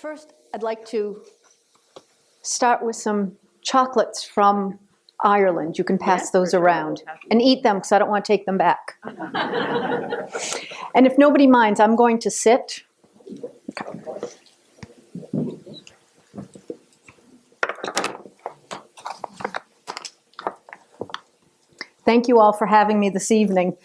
First, I'd like to start with some chocolates from Ireland. You can pass those around and eat them because I don't want to take them back. And if nobody minds, I'm going to sit. Thank you all for having me this evening.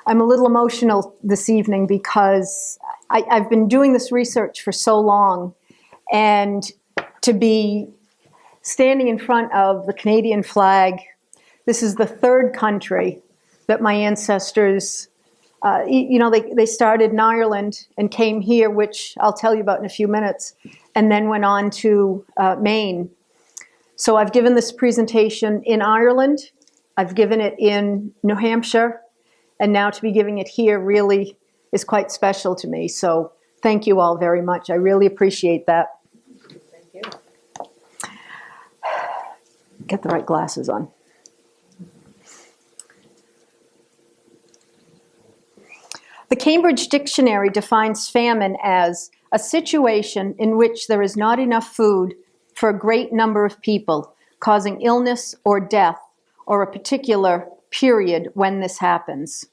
I'm a little emotional this evening because I've been doing this research for so long, and to be standing in front of the Canadian flag, this is the third country that my ancestors, they started in Ireland and came here, which I'll tell you about in a few minutes, and then went on to Maine. So I've given this presentation in Ireland, I've given it in New Hampshire, and now to be giving it here really is quite special to me. So thank you all very much. I really appreciate that. Thank you. Get the right glasses on. The Cambridge Dictionary defines famine as a situation in which there is not enough food for a great number of people, causing illness or death, or a particular period when this happens.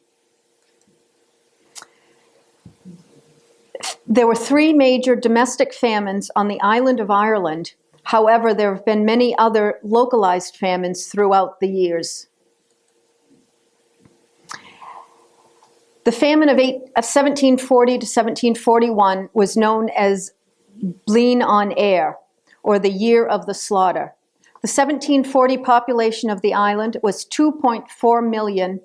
There were 3 major domestic famines on the island of Ireland. However, there have been many other localized famines throughout the years. The famine of 1740 to 1741 was known as Blean on Air, or the Year of the Slaughter. The 1740 population of the island was 2.4 million,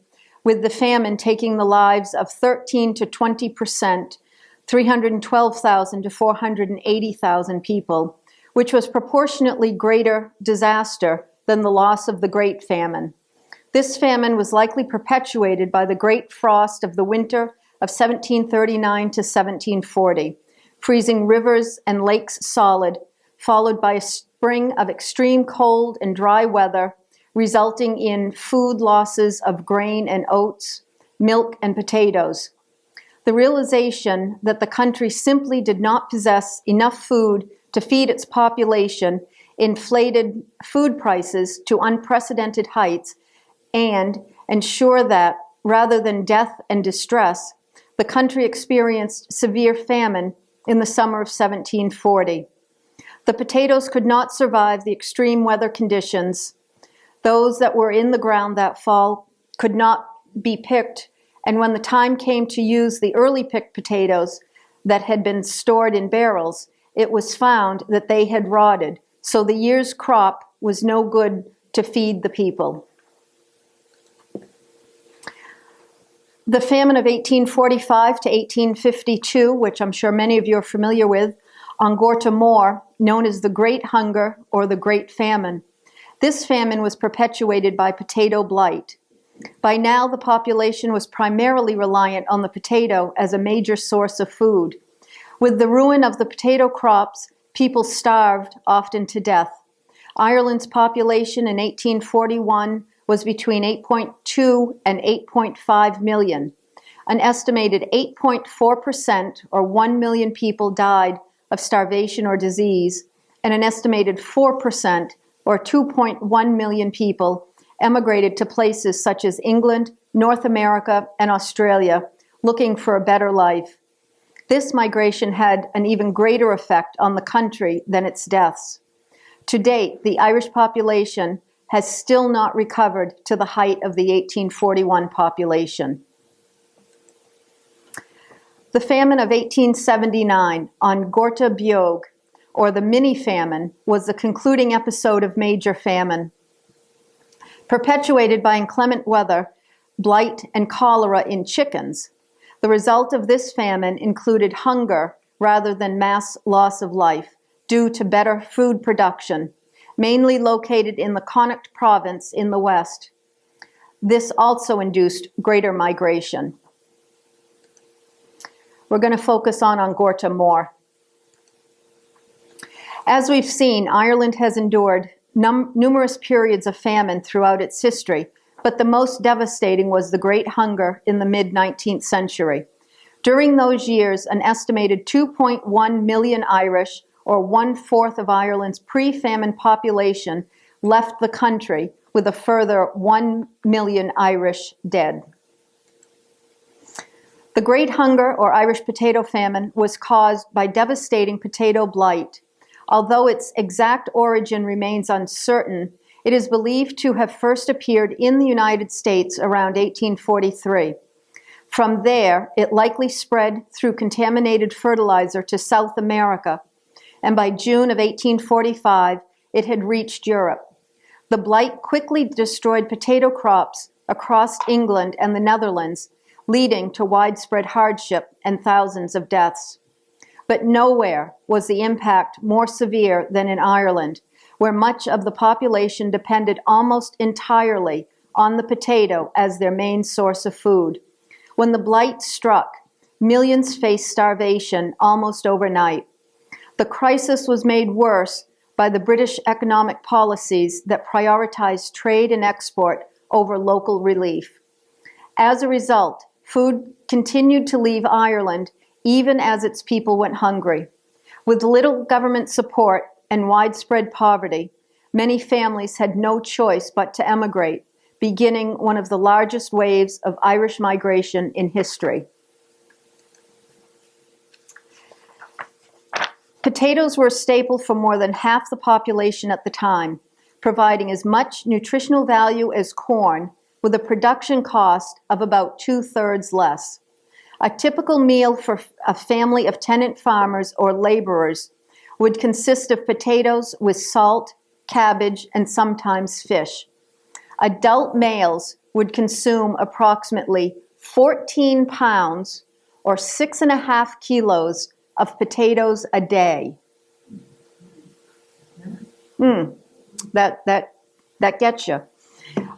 with the famine taking the lives of 13 to 20%, 312,000 to 480,000 people, which was proportionately greater disaster than the loss of the Great Famine. This famine was likely perpetuated by the Great Frost of the winter of 1739 to 1740, freezing rivers and lakes solid, followed by a spring of extreme cold and dry weather, resulting in food losses of grain and oats, milk and potatoes. The realization that the country simply did not possess enough food to feed its population inflated food prices to unprecedented heights and ensure that, rather than death and distress, the country experienced severe famine in the summer of 1740. The potatoes could not survive the extreme weather conditions. Those that were in the ground that fall could not be picked, and when the time came to use the early picked potatoes that had been stored in barrels, it was found that they had rotted, so the year's crop was no good to feed the people. The famine of 1845 to 1852, which I'm sure many of you are familiar with, An Gorta Mor, known as the Great Hunger or the Great Famine. This famine was perpetuated by potato blight. By now, the population was primarily reliant on the potato as a major source of food. With the ruin of the potato crops, people starved, often to death. Ireland's population in 1841 was between 8.2 and 8.5 million. An estimated 8.4%, or 1 million people, died of starvation or disease, and an estimated 4%, or 2.1 million people, emigrated to places such as England, North America, and Australia, looking for a better life. This migration had an even greater effect on the country than its deaths. To date, the Irish population has still not recovered to the height of the 1841 population. The famine of 1879, An Gorta Mor, or the mini-famine, was the concluding episode of major famine. Perpetuated by inclement weather, blight, and cholera in chickens, the result of this famine included hunger rather than mass loss of life due to better food production, mainly located in the Connacht province in the west. This also induced greater migration. We're going to focus on An Gorta Mor. As we've seen, Ireland has endured numerous periods of famine throughout its history, But the most devastating was the Great Hunger in the mid-19th century. During those years, an estimated 2.1 million Irish, or 1/4 of Ireland's pre-famine population, left the country, with a further 1 million Irish dead. The Great Hunger, or Irish potato famine, was caused by devastating potato blight. Although its exact origin remains uncertain, it is believed to have first appeared in the United States around 1843. From there, it likely spread through contaminated fertilizer to South America, and by June of 1845, it had reached Europe. The blight quickly destroyed potato crops across England and the Netherlands, leading to widespread hardship and thousands of deaths. But nowhere was the impact more severe than in Ireland, where much of the population depended almost entirely on the potato as their main source of food. When the blight struck, millions faced starvation almost overnight. The crisis was made worse by the British economic policies that prioritized trade and export over local relief. As a result, food continued to leave Ireland even as its people went hungry. With little government support and widespread poverty, many families had no choice but to emigrate, beginning one of the largest waves of Irish migration in history. Potatoes were a staple for more than half the population at the time, providing as much nutritional value as corn, with a production cost of about 2/3 less. A typical meal for a family of tenant farmers or laborers would consist of potatoes with salt, cabbage, and sometimes fish. Adult males would consume approximately 14 pounds or 6.5 kilos of potatoes a day. That gets you.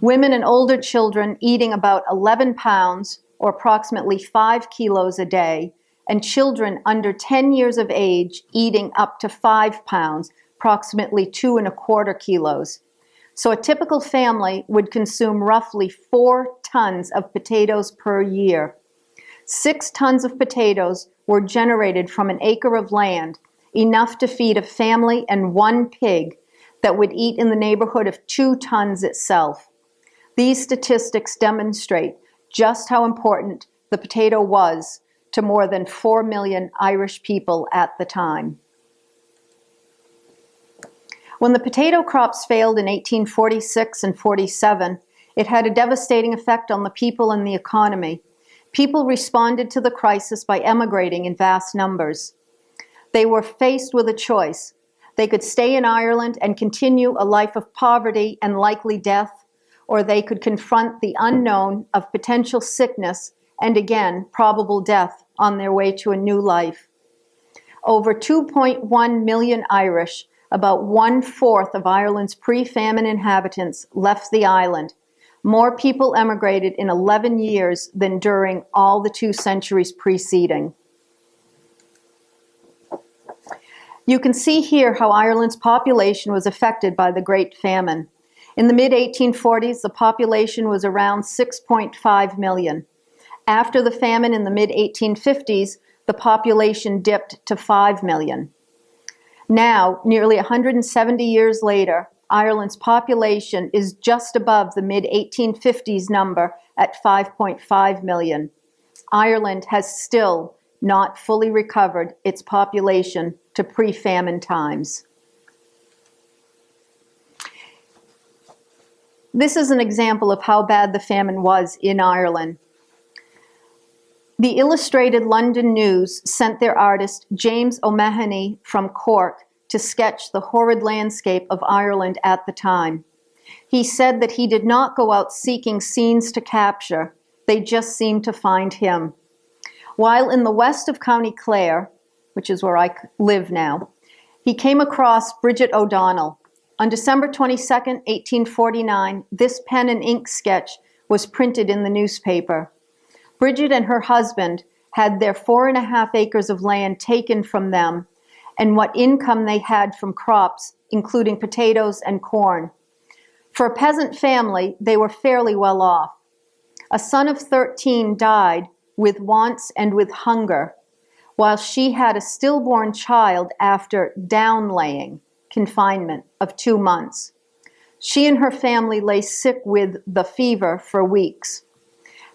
Women and older children eating about 11 pounds or approximately 5 kilos a day, and children under 10 years of age eating up to 5 pounds, approximately 2.25 kilos. So a typical family would consume roughly 4 tons of potatoes per year. 6 tons of potatoes were generated from an acre of land, enough to feed a family and 1 pig that would eat in the neighborhood of 2 tons itself. These statistics demonstrate just how important the potato was to more than 4 million Irish people at the time. When the potato crops failed in 1846 and 47, it had a devastating effect on the people and the economy. People responded to the crisis by emigrating in vast numbers. They were faced with a choice. They could stay in Ireland and continue a life of poverty and likely death, or they could confront the unknown of potential sickness and, again, probable death on their way to a new life. Over 2.1 million Irish, about 1/4 of Ireland's pre-famine inhabitants, left the island. More people emigrated in 11 years than during all the 2 centuries preceding. You can see here how Ireland's population was affected by the Great Famine. In the mid-1840s, the population was around 6.5 million. After the famine in the mid-1850s, the population dipped to 5 million. Now, nearly 170 years later, Ireland's population is just above the mid-1850s number at 5.5 million. Ireland has still not fully recovered its population to pre-famine times. This is an example of how bad the famine was in Ireland. The Illustrated London News sent their artist James O'Mahony from Cork to sketch the horrid landscape of Ireland at the time. He said that he did not go out seeking scenes to capture, they just seemed to find him. While in the west of County Clare, which is where I live now, he came across Bridget O'Donnell. On December 22, 1849, this pen and ink sketch was printed in the newspaper. Bridget and her husband had their 4.5 acres of land taken from them and what income they had from crops, including potatoes and corn. For a peasant family, they were fairly well off. A son of 13 died with wants and with hunger, while she had a stillborn child after downlaying confinement of 2 months. She and her family lay sick with the fever for weeks.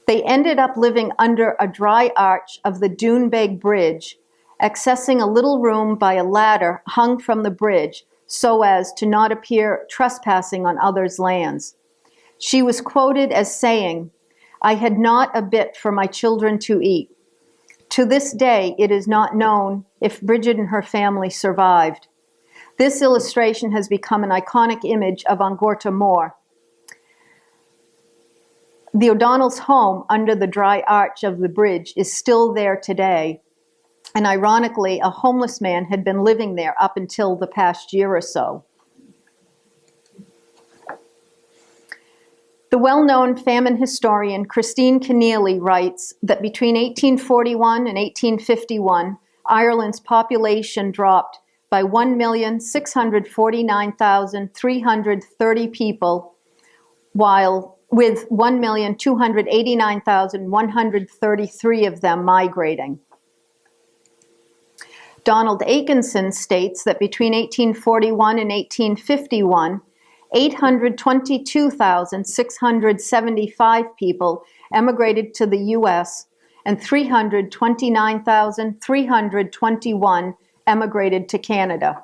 They ended up living under a dry arch of the Doonbeg Bridge, accessing a little room by a ladder hung from the bridge so as to not appear trespassing on others' lands. She was quoted as saying, "I had not a bit for my children to eat." To this day, it is not known if Bridget and her family survived. This illustration has become an iconic image of An Gorta Mor. The O'Donnell's home under the dry arch of the bridge is still there today, and ironically, a homeless man had been living there up until the past year or so. The well-known famine historian Christine Keneally writes that between 1841 and 1851, Ireland's population dropped by 1,649,330 people, while with 1,289,133 of them migrating. Donald Atkinson states that between 1841 and 1851, 822,675 people emigrated to the U.S. and 329,321 emigrated to Canada.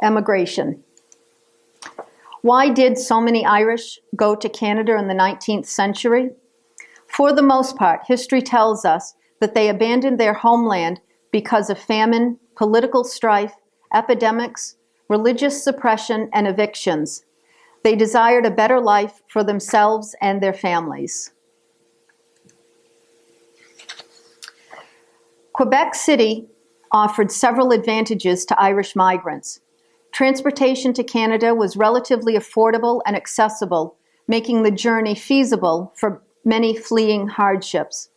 Emigration. Why did so many Irish go to Canada in the 19th century? For the most part, history tells us that they abandoned their homeland because of famine, political strife, epidemics, religious suppression, and evictions. They desired a better life for themselves and their families. Quebec City offered several advantages to Irish migrants. Transportation to Canada was relatively affordable and accessible, making the journey feasible for many fleeing hardships.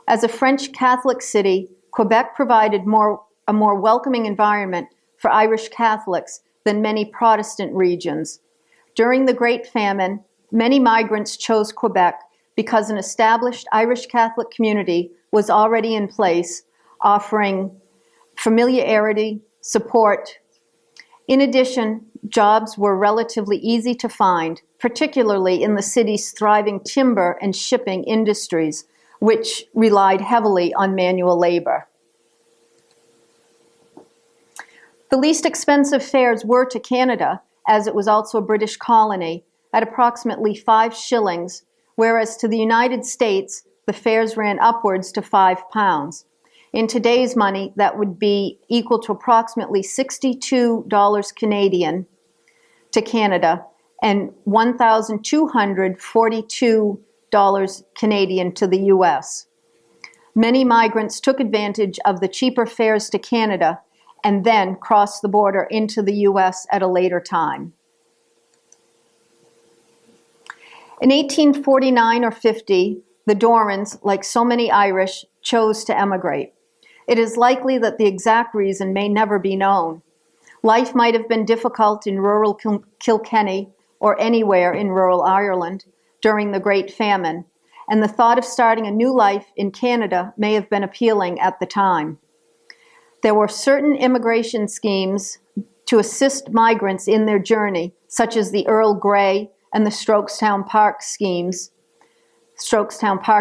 As a French Catholic city, Quebec provided a more welcoming environment for Irish Catholics than many Protestant regions. During the Great Famine, many migrants chose Quebec because an established Irish Catholic community was already in place, offering familiarity, support. In addition, jobs were relatively easy to find, particularly in the city's thriving timber and shipping industries, which relied heavily on manual labor. The least expensive fares were to Canada, as it was also a British colony, at approximately 5 shillings, whereas to the United States, the fares ran upwards to £5. In today's money, that would be equal to approximately $62 Canadian to Canada and $1,242 Canadian to the US. Many migrants took advantage of the cheaper fares to Canada and then crossed the border into the US at a later time. In 1849 or 50, the Dorans, like so many Irish, chose to emigrate. It is likely that the exact reason may never be known. Life might have been difficult in rural Kilkenny or anywhere in rural Ireland during the Great Famine, and the thought of starting a new life in Canada may have been appealing at the time. There were certain immigration schemes to assist migrants in their journey, such as the Earl Grey and the Strokestown Park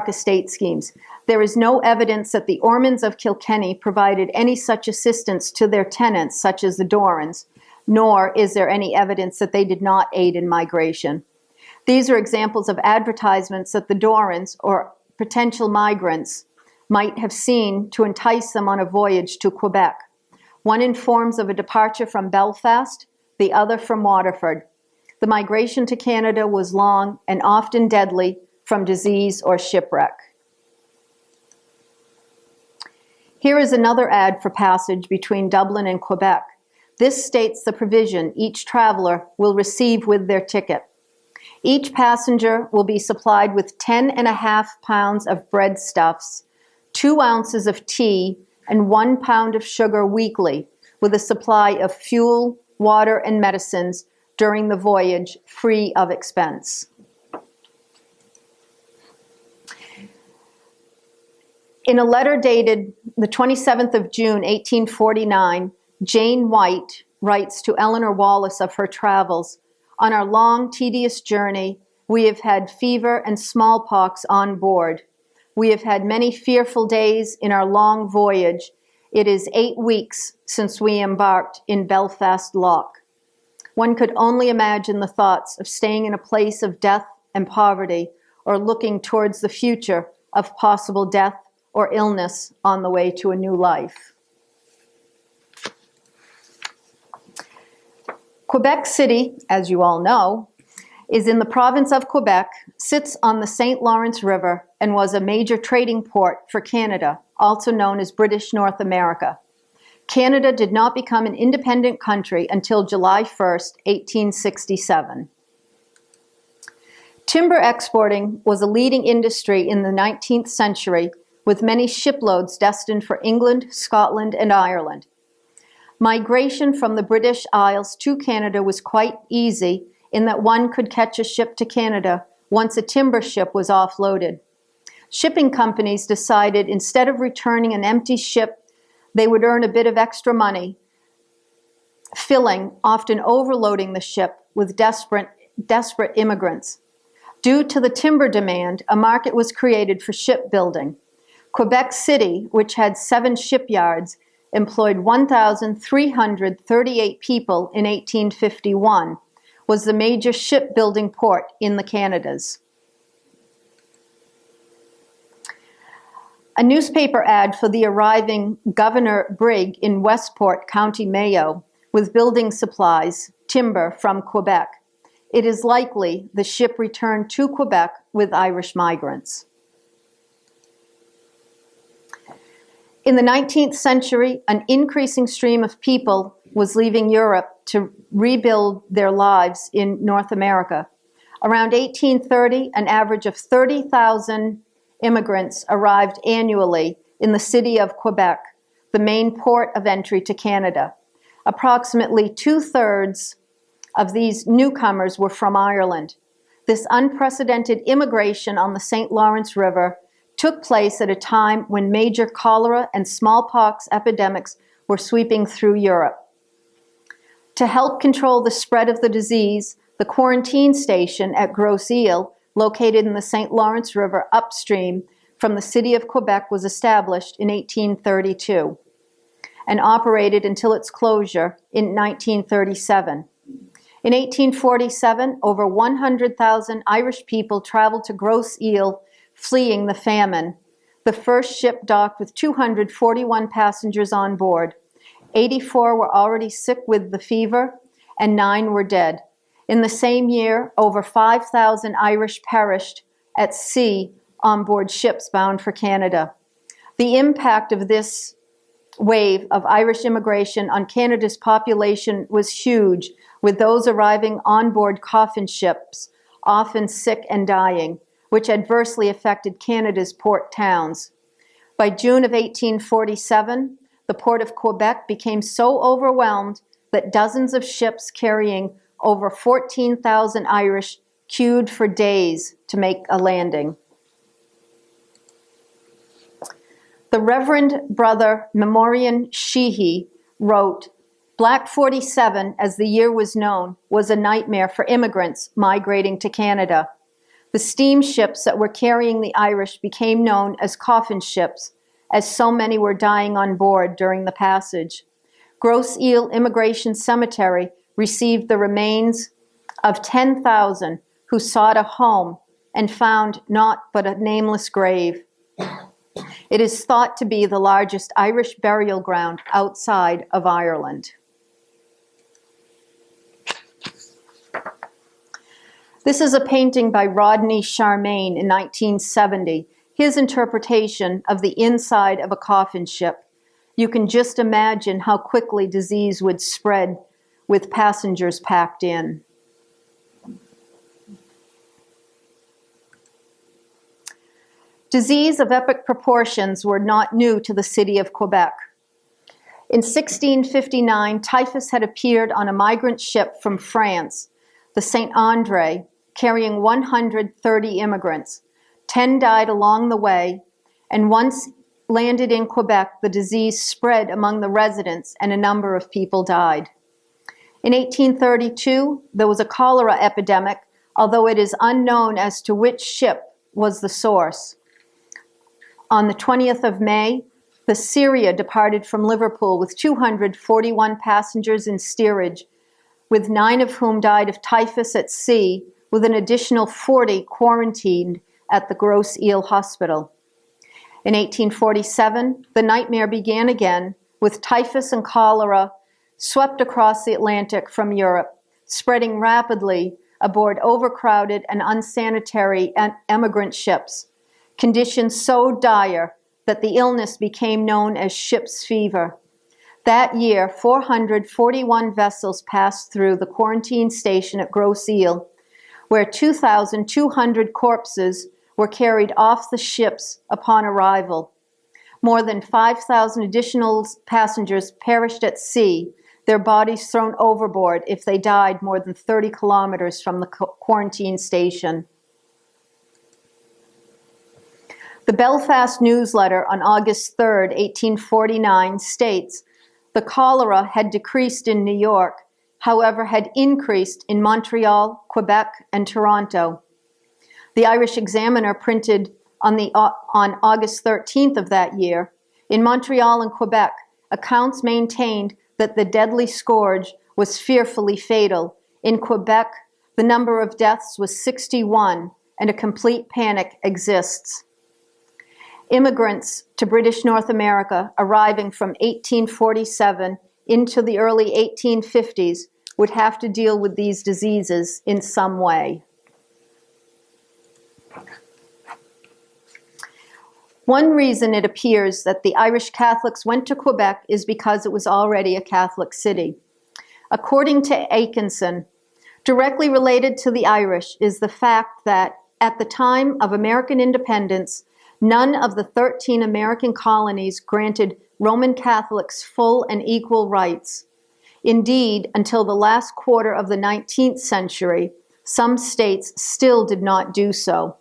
Estate schemes. There is no evidence that the Ormonds of Kilkenny provided any such assistance to their tenants, such as the Dorans, nor is there any evidence that they did not aid in migration. These are examples of advertisements that the Dorans, or potential migrants, might have seen to entice them on a voyage to Quebec. One informs of a departure from Belfast, the other from Waterford. The migration to Canada was long and often deadly from disease or shipwreck. Here is another ad for passage between Dublin and Quebec. This states the provision each traveler will receive with their ticket. Each passenger will be supplied with 10.5 pounds of breadstuffs, 2 ounces of tea, and 1 pound of sugar weekly, with a supply of fuel, water, and medicines during the voyage, free of expense. In a letter dated the 27th of June, 1849, Jane White writes to Eleanor Wallace of her travels, "On our long, tedious journey, we have had fever and smallpox on board. We have had many fearful days in our long voyage. It is 8 weeks since we embarked in Belfast Lough. One could only imagine the thoughts of staying in a place of death and poverty, or looking towards the future of possible death or illness on the way to a new life." Quebec City, as you all know, is in the province of Quebec, sits on the St. Lawrence River, and was a major trading port for Canada, also known as British North America. Canada did not become an independent country until July 1st, 1867. Timber exporting was a leading industry in the 19th century, with many shiploads destined for England, Scotland, and Ireland. Migration from the British Isles to Canada was quite easy, in that one could catch a ship to Canada once a timber ship was offloaded. Shipping companies decided instead of returning an empty ship, they would earn a bit of extra money, filling, often overloading the ship with desperate immigrants. Due to the timber demand, a market was created for shipbuilding. Quebec City, which had 7 shipyards, employed 1,338 people in 1851, was the major shipbuilding port in the Canadas. A newspaper ad for the arriving Governor Brig in Westport, County Mayo, with building supplies, timber from Quebec. It is likely the ship returned to Quebec with Irish migrants. In the 19th century, an increasing stream of people was leaving Europe to rebuild their lives in North America. Around 1830, an average of 30,000 immigrants arrived annually in the city of Quebec, the main port of entry to Canada. Approximately 2/3 of these newcomers were from Ireland. This unprecedented immigration on the St. Lawrence River took place at a time when major cholera and smallpox epidemics were sweeping through Europe. To help control the spread of the disease, the quarantine station at Grosse Ile, located in the St. Lawrence River upstream from the city of Quebec, was established in 1832 and operated until its closure in 1937. In 1847, over 100,000 Irish people traveled to Grosse Ile, fleeing the famine. The first ship docked with 241 passengers on board. 84 were already sick with the fever, and 9 were dead. In the same year, over 5,000 Irish perished at sea on board ships bound for Canada. The impact of this wave of Irish immigration on Canada's population was huge, with those arriving on board coffin ships, often sick and dying, which adversely affected Canada's port towns. By June of 1847, the port of Quebec became so overwhelmed that dozens of ships carrying over 14,000 Irish queued for days to make a landing. The Reverend Brother Memorian Sheehy wrote, "Black 47, as the year was known, was a nightmare for immigrants migrating to Canada. The steamships that were carrying the Irish became known as coffin ships, as so many were dying on board during the passage. Grosse Ile Immigration Cemetery received the remains of 10,000 who sought a home and found naught but a nameless grave. It is thought to be the largest Irish burial ground outside of Ireland." This is a painting by Rodney Charmaine in 1970, his interpretation of the inside of a coffin ship. You can just imagine how quickly disease would spread with passengers packed in. Disease of epic proportions were not new to the city of Quebec. In 1659, typhus had appeared on a migrant ship from France, the Saint Andre, carrying 130 immigrants. 10 died along the way, and once landed in Quebec, the disease spread among the residents and a number of people died. In 1832, there was a cholera epidemic, although it is unknown as to which ship was the source. On the 20th of May, the Syria departed from Liverpool with 241 passengers in steerage, with 9 of whom died of typhus at sea, with an additional 40 quarantined at the Grosse Ile Hospital. In 1847, the nightmare began again, with typhus and cholera swept across the Atlantic from Europe, spreading rapidly aboard overcrowded and unsanitary emigrant ships, conditions so dire that the illness became known as ship's fever. That year, 441 vessels passed through the quarantine station at Grosse Ile, where 2,200 corpses were carried off the ships upon arrival. More than 5,000 additional passengers perished at sea, their bodies thrown overboard if they died more than 30 kilometers from the quarantine station. The Belfast Newsletter on August 3, 1849 states, the cholera had decreased in New York, however had increased in Montreal, Quebec, and Toronto. The Irish Examiner printed on August 13th of that year, in Montreal and Quebec, accounts maintained that the deadly scourge was fearfully fatal. In Quebec, the number of deaths was 61, and a complete panic exists. Immigrants to British North America arriving from 1847 into the early 1850s would have to deal with these diseases in some way. One reason it appears that the Irish Catholics went to Quebec is because it was already a Catholic city. According to Atkinson, directly related to the Irish is the fact that at the time of American independence, none of the 13 American colonies granted Roman Catholics full and equal rights. Indeed, until the last quarter of the 19th century, some states still did not do so.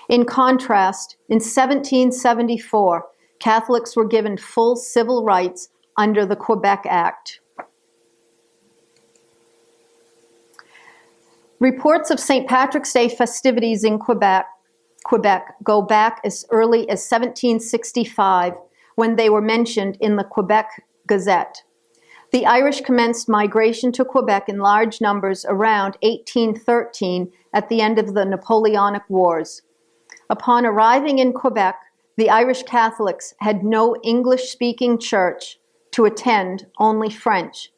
In contrast, in 1774, Catholics were given full civil rights under the Quebec Act. Reports of St. Patrick's Day festivities in Quebec go back as early as 1765, when they were mentioned in the Quebec Gazette. The Irish commenced migration to Quebec in large numbers around 1813 at the end of the Napoleonic Wars. Upon arriving in Quebec, the Irish Catholics had no English-speaking church to attend, only French.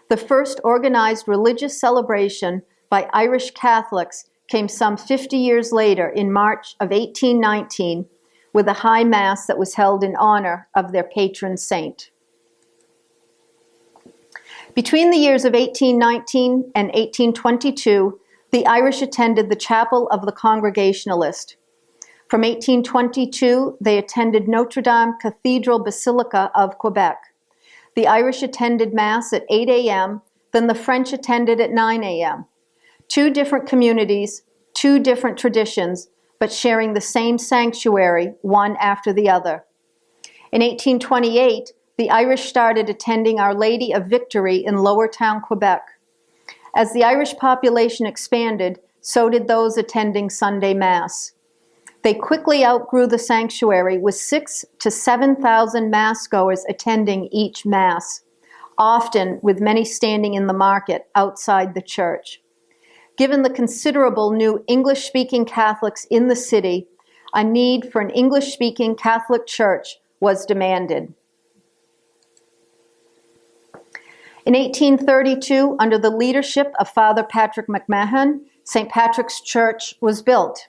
The first organized religious celebration by Irish Catholics came some 50 years later in March of 1819 with a high mass that was held in honor of their patron saint. Between the years of 1819 and 1822, the Irish attended the Chapel of the Congregationalist. From 1822, they attended Notre Dame Cathedral Basilica of Quebec. The Irish attended Mass at 8 a.m., then the French attended at 9 a.m. Two different communities, two different traditions, but sharing the same sanctuary, one after the other. In 1828, the Irish started attending Our Lady of Victory in Lower Town, Quebec. As the Irish population expanded, so did those attending Sunday Mass. They quickly outgrew the sanctuary with 6,000 to 7,000 Mass-goers attending each Mass, often with many standing in the market outside the church. Given the considerable new English-speaking Catholics in the city, a need for an English-speaking Catholic church was demanded. In 1832, under the leadership of Father Patrick McMahon, St. Patrick's Church was built.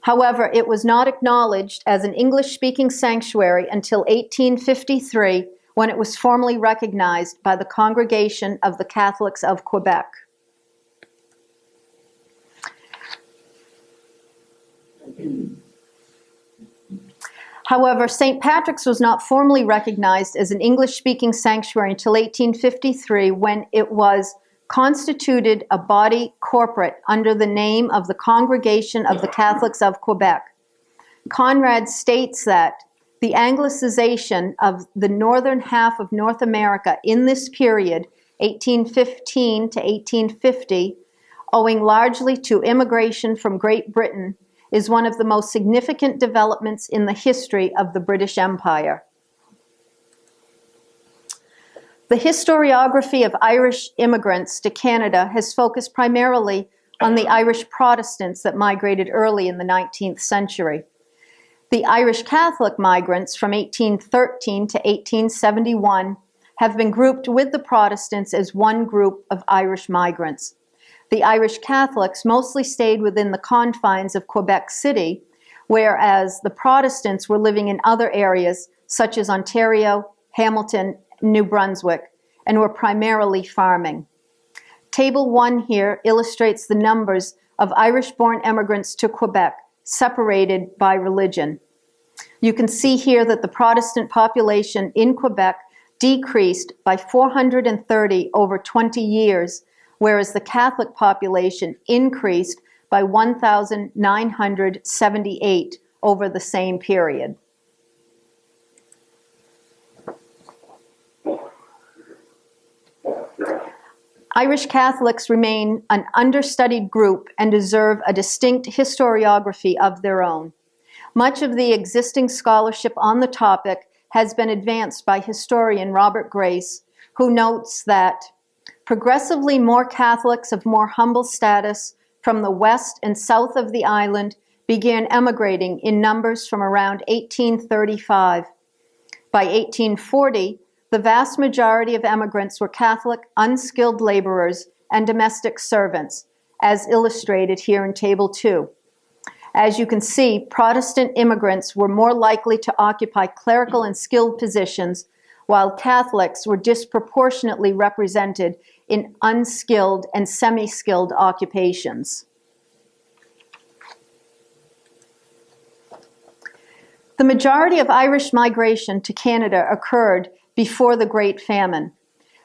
However, it was not acknowledged as an English-speaking sanctuary until 1853, when it was formally recognized by the Congregation of the Catholics of Quebec. However, St. Patrick's was not formally recognized as an English-speaking sanctuary until 1853, when it was constituted a body corporate under the name of the Congregation of the Catholics of Quebec. Conrad states that the Anglicization of the northern half of North America in this period, 1815 to 1850, owing largely to immigration from Great Britain, is one of the most significant developments in the history of the British Empire. The historiography of Irish immigrants to Canada has focused primarily on the Irish Protestants that migrated early in the 19th century. The Irish Catholic migrants from 1813 to 1871 have been grouped with the Protestants as one group of Irish migrants. The Irish Catholics mostly stayed within the confines of Quebec City, whereas the Protestants were living in other areas such as Ontario, Hamilton, New Brunswick, and were primarily farming. Table 1 here illustrates the numbers of Irish-born immigrants to Quebec, separated by religion. You can see here that the Protestant population in Quebec decreased by 430 over 20 years, whereas the Catholic population increased by 1,978 over the same period. Irish Catholics remain an understudied group and deserve a distinct historiography of their own. Much of the existing scholarship on the topic has been advanced by historian Robert Grace, who notes that progressively more Catholics of more humble status from the west and south of the island began emigrating in numbers from around 1835. By 1840, the vast majority of emigrants were Catholic, unskilled laborers and domestic servants, as illustrated here in Table 2. As you can see, Protestant immigrants were more likely to occupy clerical and skilled positions, while Catholics were disproportionately represented in unskilled and semi-skilled occupations. The majority of Irish migration to Canada occurred before the Great Famine.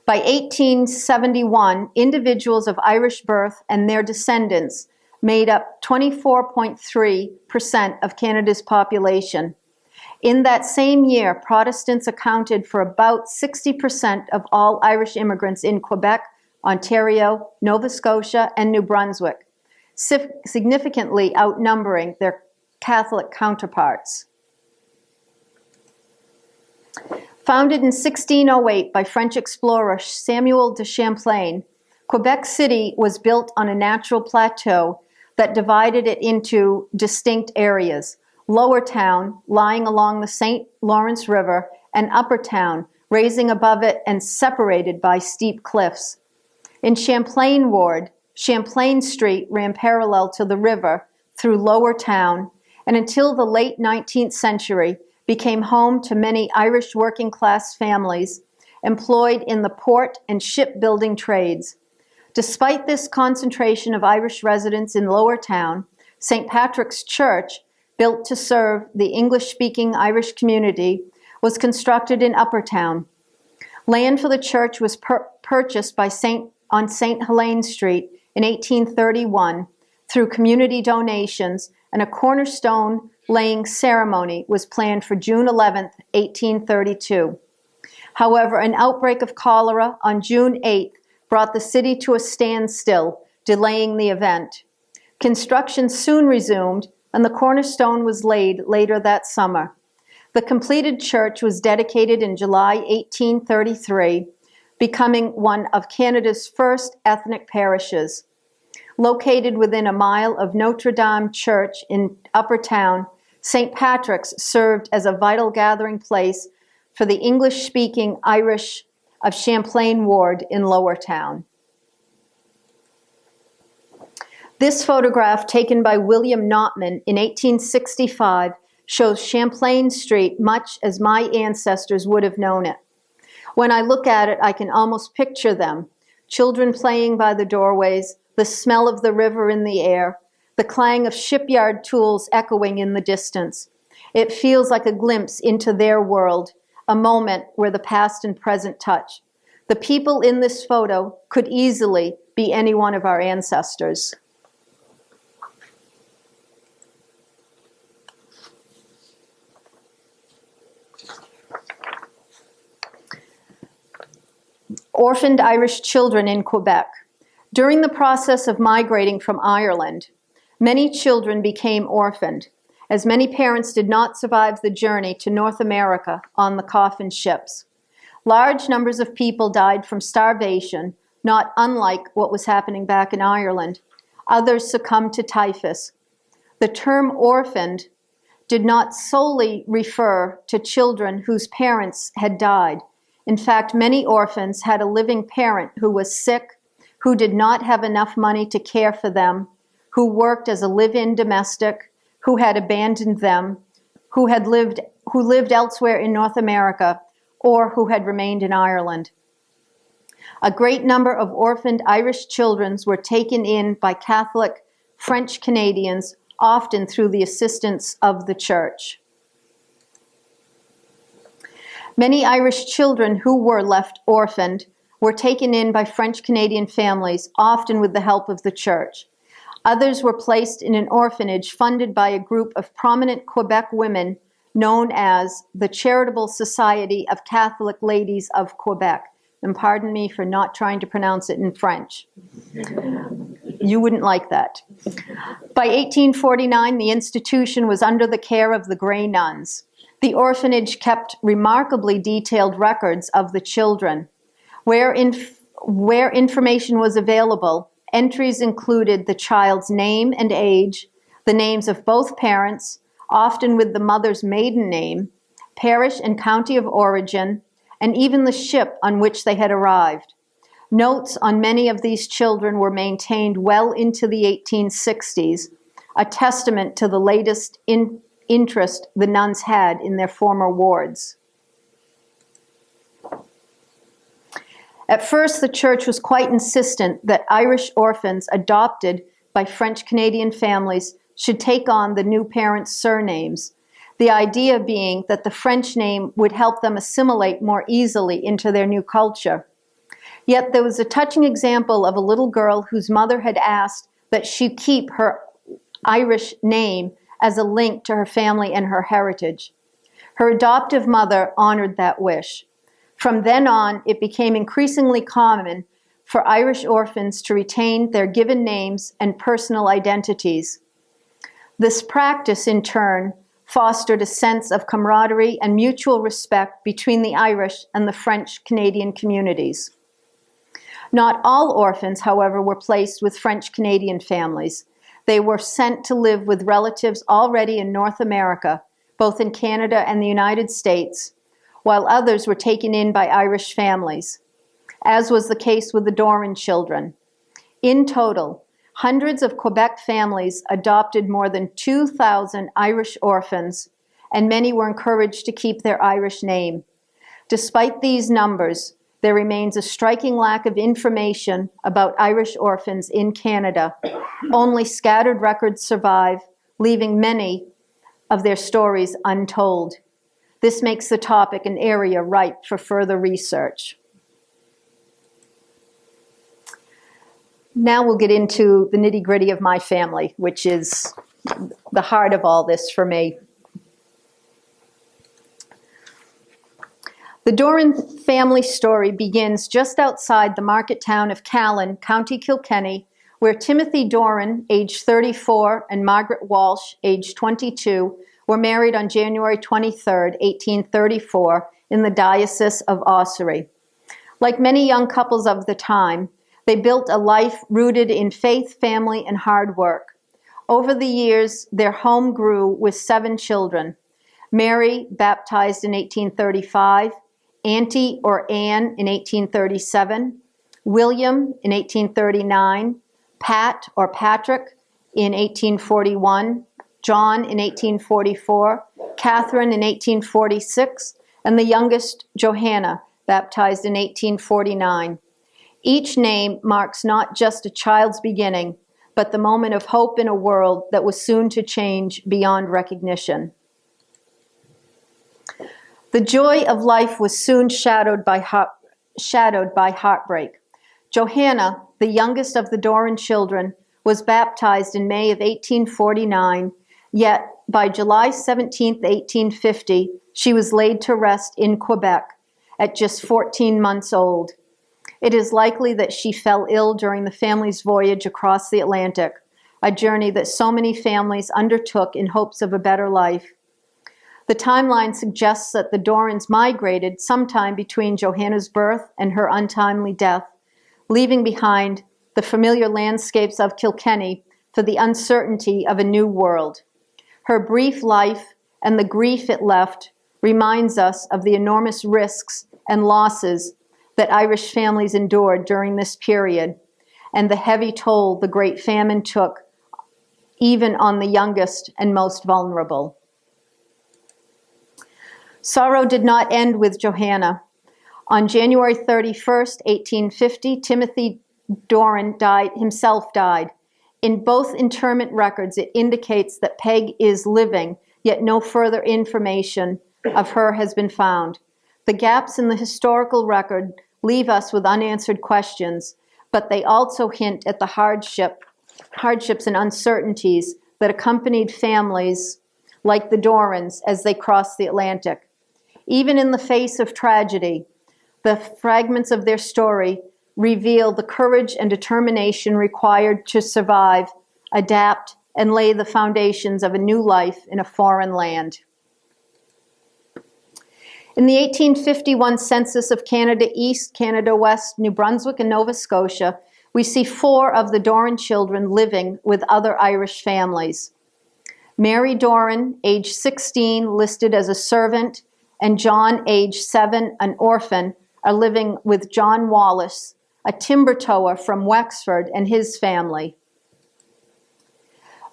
By 1871, individuals of Irish birth and their descendants made up 24.3% of Canada's population. In that same year, Protestants accounted for about 60% of all Irish immigrants in Quebec, Ontario, Nova Scotia, and New Brunswick, significantly outnumbering their Catholic counterparts. Founded in 1608 by French explorer Samuel de Champlain, Quebec City was built on a natural plateau that divided it into distinct areas: Lower Town, lying along the St. Lawrence River, and Upper Town, raising above it and separated by steep cliffs. In Champlain Ward, Champlain Street ran parallel to the river through Lower Town, and until the late 19th century became home to many Irish working-class families employed in the port and shipbuilding trades. Despite this concentration of Irish residents in Lower Town, St. Patrick's Church, built to serve the English-speaking Irish community, was constructed in Upper Town. Land for the church was purchased on St. Helene Street in 1831 through community donations, and a cornerstone laying ceremony was planned for June 11, 1832. However, an outbreak of cholera on June 8th brought the city to a standstill, delaying the event. Construction soon resumed, and the cornerstone was laid later that summer. The completed church was dedicated in July 1833, becoming one of Canada's first ethnic parishes. Located within a mile of Notre Dame Church in Upper Town, St. Patrick's served as a vital gathering place for the English-speaking Irish of Champlain Ward in Lower Town. This photograph, taken by William Notman in 1865, shows Champlain Street much as my ancestors would have known it. When I look at it, I can almost picture them: children playing by the doorways, the smell of the river in the air, the clang of shipyard tools echoing in the distance. It feels like a glimpse into their world, a moment where the past and present touch. The people in this photo could easily be any one of our ancestors. Orphaned Irish children in Quebec. During the process of migrating from Ireland, many children became orphaned, as many parents did not survive the journey to North America on the coffin ships. Large numbers of people died from starvation, not unlike what was happening back in Ireland. Others succumbed to typhus. The term orphaned did not solely refer to children whose parents had died. In fact, many orphans had a living parent who was sick, who did not have enough money to care for them, who worked as a live-in domestic, who had abandoned them, who lived elsewhere in North America, or who had remained in Ireland. A great number of orphaned Irish children were taken in by Catholic French Canadians, often through the assistance of the church. Many Irish children who were left orphaned were taken in by French Canadian families, often with the help of the church. Others were placed in an orphanage funded by a group of prominent Quebec women known as the Charitable Society of Catholic Ladies of Quebec. And pardon me for not trying to pronounce it in French. You wouldn't like that. By 1849, the institution was under the care of the Grey Nuns. The orphanage kept remarkably detailed records of the children. Where information was available, entries included the child's name and age, the names of both parents, often with the mother's maiden name, parish and county of origin, and even the ship on which they had arrived. Notes on many of these children were maintained well into the 1860s, a testament to the latest interest the nuns had in their former wards. At first, the church was quite insistent that Irish orphans adopted by French Canadian families should take on the new parents' surnames, the idea being that the French name would help them assimilate more easily into their new culture. Yet there was a touching example of a little girl whose mother had asked that she keep her Irish name as a link to her family and her heritage. Her adoptive mother honored that wish. From then on, it became increasingly common for Irish orphans to retain their given names and personal identities. This practice, in turn, fostered a sense of camaraderie and mutual respect between the Irish and the French Canadian communities. Not all orphans, however, were placed with French Canadian families. They were sent to live with relatives already in North America, both in Canada and the United States, while others were taken in by Irish families, as was the case with the Dorans children. In total, hundreds of Quebec families adopted more than 2,000 Irish orphans, and many were encouraged to keep their Irish name. Despite these numbers, there remains a striking lack of information about Irish orphans in Canada. Only scattered records survive, leaving many of their stories untold. This makes the topic an area ripe for further research. Now we'll get into the nitty-gritty of my family, which is the heart of all this for me. The Doran family story begins just outside the market town of Callan, County Kilkenny, where Timothy Doran, age 34, and Margaret Walsh, age 22, were married on January 23, 1834, in the Diocese of Ossory. Like many young couples of the time, they built a life rooted in faith, family, and hard work. Over the years, their home grew with 7 children. Mary, baptized in 1835, Auntie or Anne in 1837, William in 1839, Pat or Patrick in 1841, John in 1844, Catherine in 1846, and the youngest, Johanna, baptized in 1849. Each name marks not just a child's beginning, but the moment of hope in a world that was soon to change beyond recognition. The joy of life was soon shadowed by heartbreak. Johanna, the youngest of the Doran children, was baptized in May of 1849, yet by July 17, 1850, she was laid to rest in Quebec at just 14 months old. It is likely that she fell ill during the family's voyage across the Atlantic, a journey that so many families undertook in hopes of a better life. The timeline suggests that the Dorans migrated sometime between Johanna's birth and her untimely death, leaving behind the familiar landscapes of Kilkenny for the uncertainty of a new world. Her brief life and the grief it left reminds us of the enormous risks and losses that Irish families endured during this period, and the heavy toll the Great Famine took even on the youngest and most vulnerable. Sorrow did not end with Johanna. On January 31st, 1850, Timothy Doran himself died. In both interment records, it indicates that Peg is living, yet no further information of her has been found. The gaps in the historical record leave us with unanswered questions, but they also hint at the hardships and uncertainties that accompanied families like the Dorans as they crossed the Atlantic. Even in the face of tragedy, the fragments of their story reveal the courage and determination required to survive, adapt, and lay the foundations of a new life in a foreign land. In the 1851 census of Canada East, Canada West, New Brunswick, and Nova Scotia, we see 4 of the Doran children living with other Irish families. Mary Doran, age 16, listed as a servant, and John, age 7, an orphan, are living with John Wallace, a timber tower from Wexford, and his family.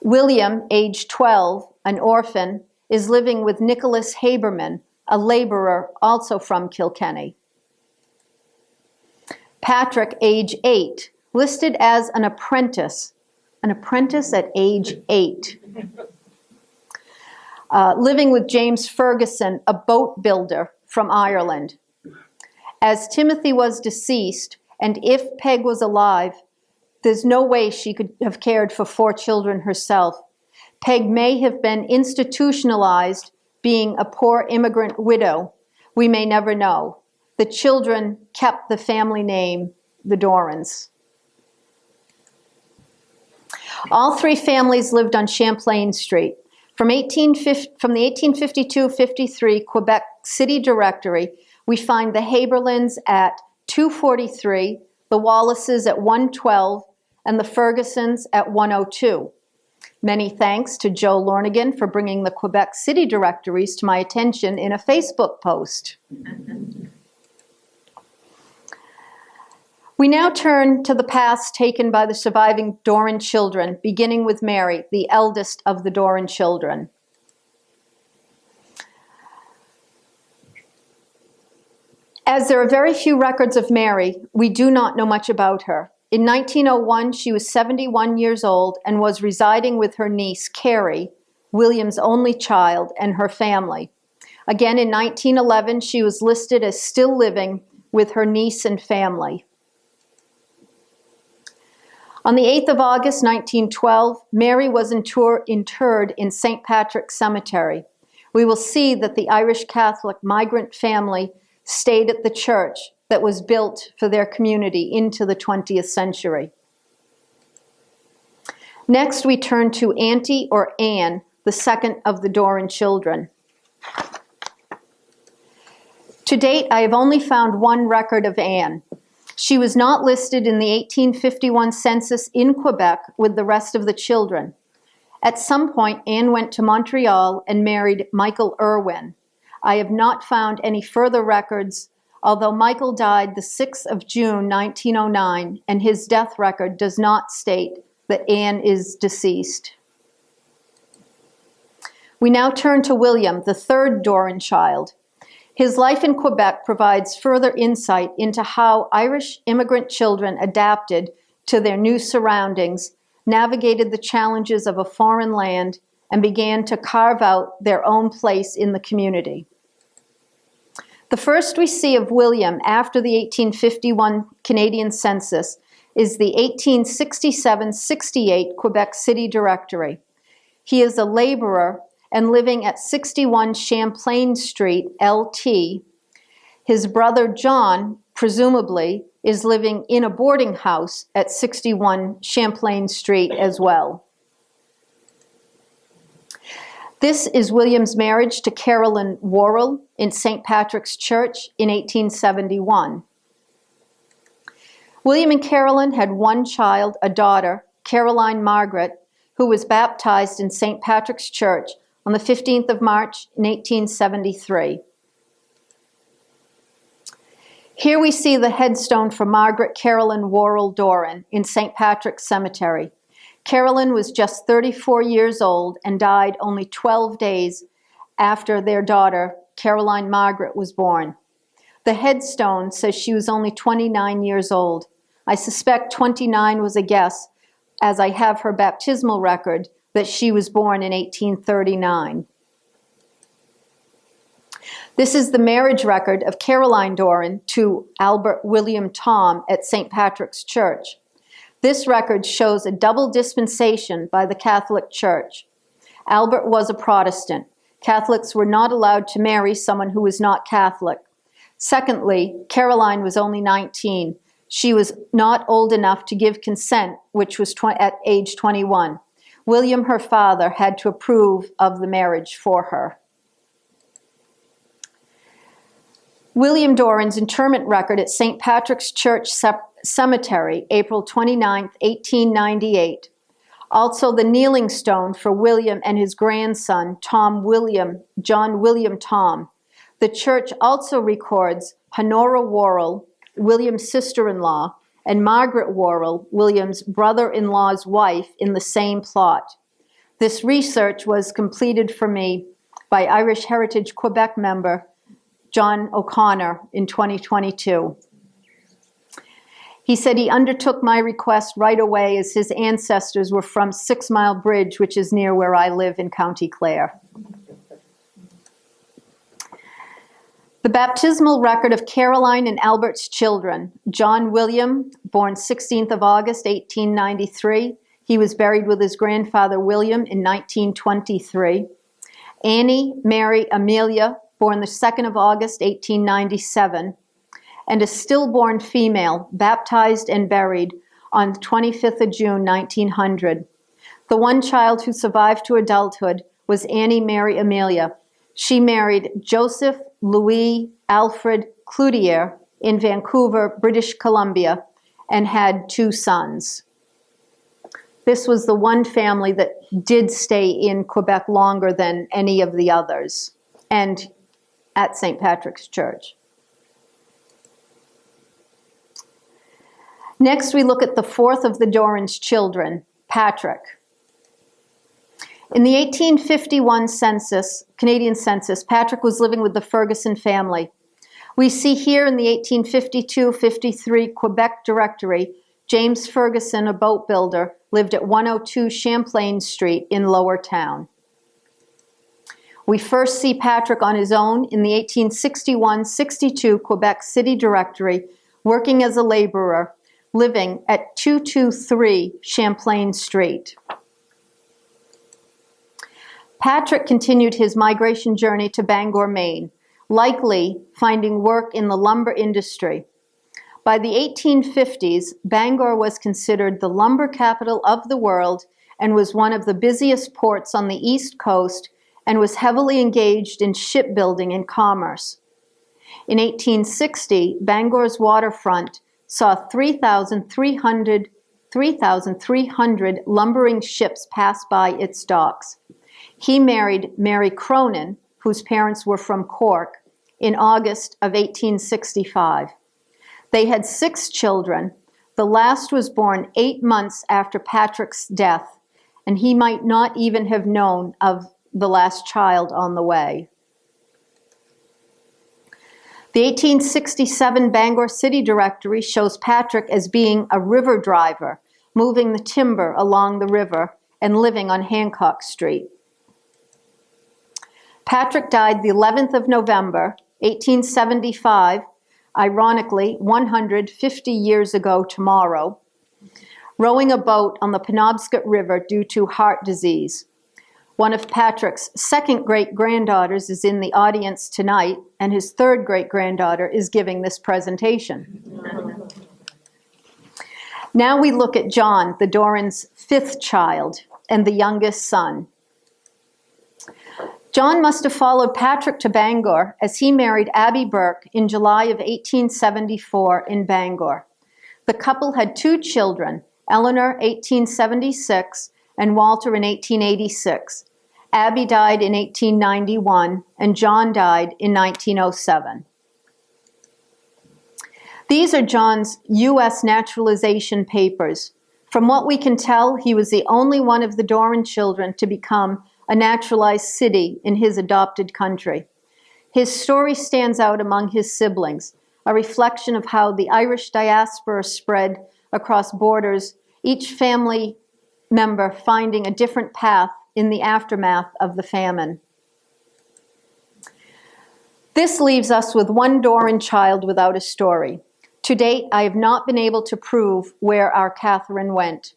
William, age 12, an orphan, is living with Nicholas Haberman, a laborer also from Kilkenny. Patrick, age 8, listed as an apprentice at age 8. Living with James Ferguson, a boat builder from Ireland. As Timothy was deceased, and if Peg was alive, there's no way she could have cared for 4 children herself. Peg may have been institutionalized, being a poor immigrant widow. We may never know. The children kept the family name, the Dorans. All 3 families lived on Champlain Street. From the 1852-53 Quebec City Directory, we find the Haberlins at 243, the Wallaces at 112, and the Fergusons at 102. Many thanks to Joe Lornigan for bringing the Quebec City directories to my attention in a Facebook post. We now turn to the paths taken by the surviving Doran children, beginning with Mary, the eldest of the Doran children. As there are very few records of Mary, we do not know much about her. In 1901, she was 71 years old and was residing with her niece, Carrie, William's only child, and her family. Again, in 1911, she was listed as still living with her niece and family. On the 8th of August, 1912, Mary was interred in St. Patrick's Cemetery. We will see that the Irish Catholic migrant family stayed at the church that was built for their community into the 20th century. Next, we turn to Auntie or Anne, the second of the Doran children. To date, I have only found one record of Anne. She was not listed in the 1851 census in Quebec with the rest of the children. At some point, Anne went to Montreal and married Michael Irwin. I have not found any further records, although Michael died the 6th of June, 1909, and his death record does not state that Anne is deceased. We now turn to William, the third Doran child. His life in Quebec provides further insight into how Irish immigrant children adapted to their new surroundings, navigated the challenges of a foreign land, and began to carve out their own place in the community. The first we see of William after the 1851 Canadian census is the 1867-68 Quebec City Directory. He is a laborer and living at 61 Champlain Street, LT. His brother John, presumably, is living in a boarding house at 61 Champlain Street as well. This is William's marriage to Caroline Worrell in St. Patrick's Church in 1871. William and Caroline had one child, a daughter, Caroline Margaret, who was baptized in St. Patrick's Church on the 15th of March in 1873. Here we see the headstone for Margaret Caroline Worrell Doran in St. Patrick's Cemetery. Caroline was just 34 years old and died only 12 days after their daughter, Caroline Margaret, was born. The headstone says she was only 29 years old. I suspect 29 was a guess, as I have her baptismal record that she was born in 1839. This is the marriage record of Caroline Doran to Albert William Tom at St. Patrick's Church. This record shows a double dispensation by the Catholic Church. Albert was a Protestant. Catholics were not allowed to marry someone who was not Catholic. Secondly, Caroline was only 19. She was not old enough to give consent, which was at age 21. William, her father, had to approve of the marriage for her. William Doran's interment record at St. Patrick's Church Cemetery, April 29, 1898. Also the kneeling stone for William and his grandson, John William Tom. The church also records Honora Worrell, William's sister-in-law, and Margaret Worrell, William's brother-in-law's wife, in the same plot. This research was completed for me by Irish Heritage Quebec member John O'Connor in 2022. He said he undertook my request right away as his ancestors were from 6 Mile Bridge, which is near where I live in County Clare. The baptismal record of Caroline and Albert's children. John William, born 16th of August, 1893. He was buried with his grandfather William in 1923. Annie Mary Amelia, born the 2nd of August, 1897. And a stillborn female, baptized and buried on the 25th of June, 1900. The one child who survived to adulthood was Annie Mary Amelia. She married Joseph Louis Alfred Cloutier in Vancouver, British Columbia, and had 2 sons. This was the one family that did stay in Quebec longer than any of the others, and at St. Patrick's Church. Next, we look at the fourth of the Dorans' children, Patrick. In the 1851 census, Canadian census, Patrick was living with the Ferguson family. We see here in the 1852-53 Quebec Directory, James Ferguson, a boat builder, lived at 102 Champlain Street in Lower Town. We first see Patrick on his own in the 1861-62 Quebec City Directory, working as a laborer, living at 223 Champlain Street. Patrick continued his migration journey to Bangor, Maine, likely finding work in the lumber industry. By the 1850s, Bangor was considered the lumber capital of the world and was one of the busiest ports on the East Coast and was heavily engaged in shipbuilding and commerce. In 1860, Bangor's waterfront saw 3,300 lumbering ships pass by its docks. He married Mary Cronin, whose parents were from Cork, in August of 1865. They had 6 children. The last was born 8 months after Patrick's death, and he might not even have known of the last child on the way. The 1867 Bangor City Directory shows Patrick as being a river driver, moving the timber along the river and living on Hancock Street. Patrick died the 11th of November, 1875, ironically 150 years ago tomorrow, rowing a boat on the Penobscot River due to heart disease. One of Patrick's second great-granddaughters is in the audience tonight, and his third great-granddaughter is giving this presentation. Now we look at John, the Dorans' fifth child and the youngest son. John must have followed Patrick to Bangor as he married Abby Burke in July of 1874 in Bangor. The couple had two children, Eleanor 1876 and Walter in 1886. Abby died in 1891 and John died in 1907. These are John's U.S. naturalization papers. From what we can tell, he was the only one of the Doran children to become a naturalized city in his adopted country. His story stands out among his siblings, a reflection of how the Irish diaspora spread across borders, each family member finding a different path in the aftermath of the famine. This leaves us with one Doran child without a story. To date, I have not been able to prove where our Catherine went.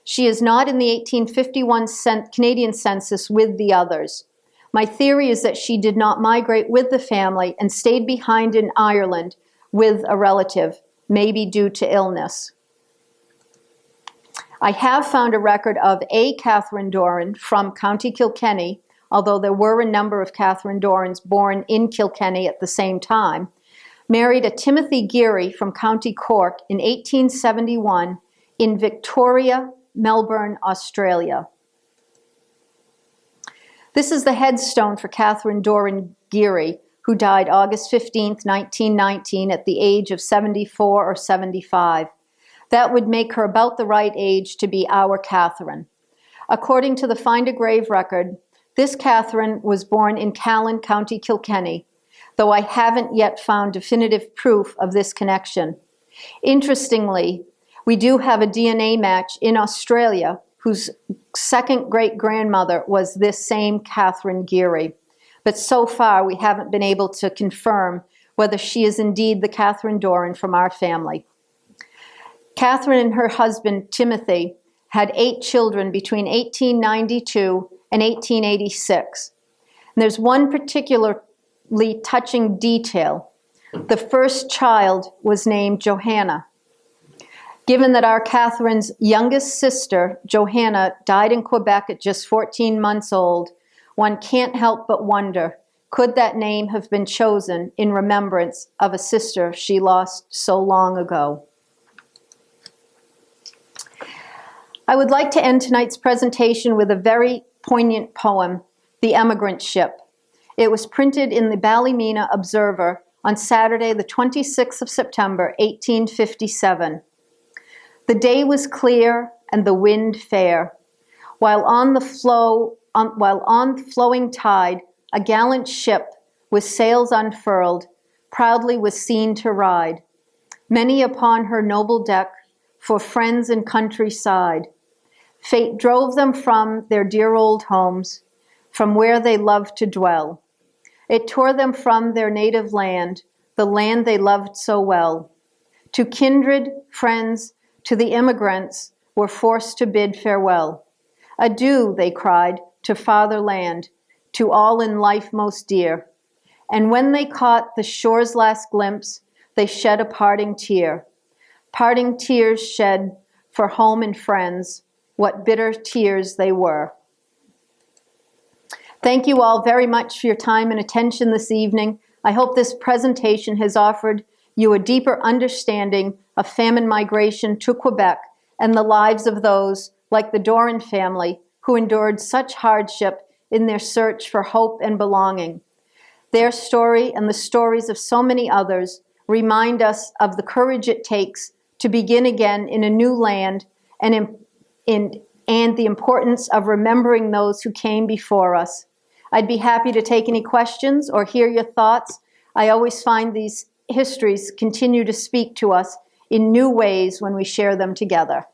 She is not in the 1851 Canadian census with the others. My theory is that she did not migrate with the family and stayed behind in Ireland with a relative, maybe due to illness. I have found a record of a Catherine Doran from County Kilkenny, although there were a number of Catherine Dorans born in Kilkenny at the same time, married a Timothy Geary from County Cork in 1871 in Victoria, Melbourne, Australia. This is the headstone for Catherine Doran Geary, who died August 15, 1919 at the age of 74 or 75. That would make her about the right age to be our Catherine. According to the Find a Grave record, this Catherine was born in Callan, County Kilkenny, though I haven't yet found definitive proof of this connection. Interestingly, we do have a DNA match in Australia whose second great-grandmother was this same Catherine Geary. But so far, we haven't been able to confirm whether she is indeed the Catherine Doran from our family. Catherine and her husband, Timothy, had 8 children between 1892 and 1886. And there's one particularly touching detail. The first child was named Johanna. Given that our Catherine's youngest sister, Johanna, died in Quebec at just 14 months old, one can't help but wonder, could that name have been chosen in remembrance of a sister she lost so long ago? I would like to end tonight's presentation with a very poignant poem, The Emigrant Ship. It was printed in the Ballymena Observer on Saturday, the 26th of September, 1857. The day was clear and the wind fair, while on the flowing tide, a gallant ship with sails unfurled, proudly was seen to ride. Many upon her noble deck, for friends and countryside. Fate drove them from their dear old homes, from where they loved to dwell. It tore them from their native land, the land they loved so well. To kindred, friends, to the immigrants, were forced to bid farewell. Adieu, they cried, to fatherland, to all in life most dear. And when they caught the shore's last glimpse, they shed a parting tear. Parting tears shed for home and friends, what bitter tears they were. Thank you all very much for your time and attention this evening. I hope this presentation has offered you a deeper understanding of famine migration to Quebec and the lives of those, like the Doran family, who endured such hardship in their search for hope and belonging. Their story and the stories of so many others remind us of the courage it takes to begin again in a new land and the importance of remembering those who came before us. I'd be happy to take any questions or hear your thoughts. I always find these histories continue to speak to us in new ways when we share them together.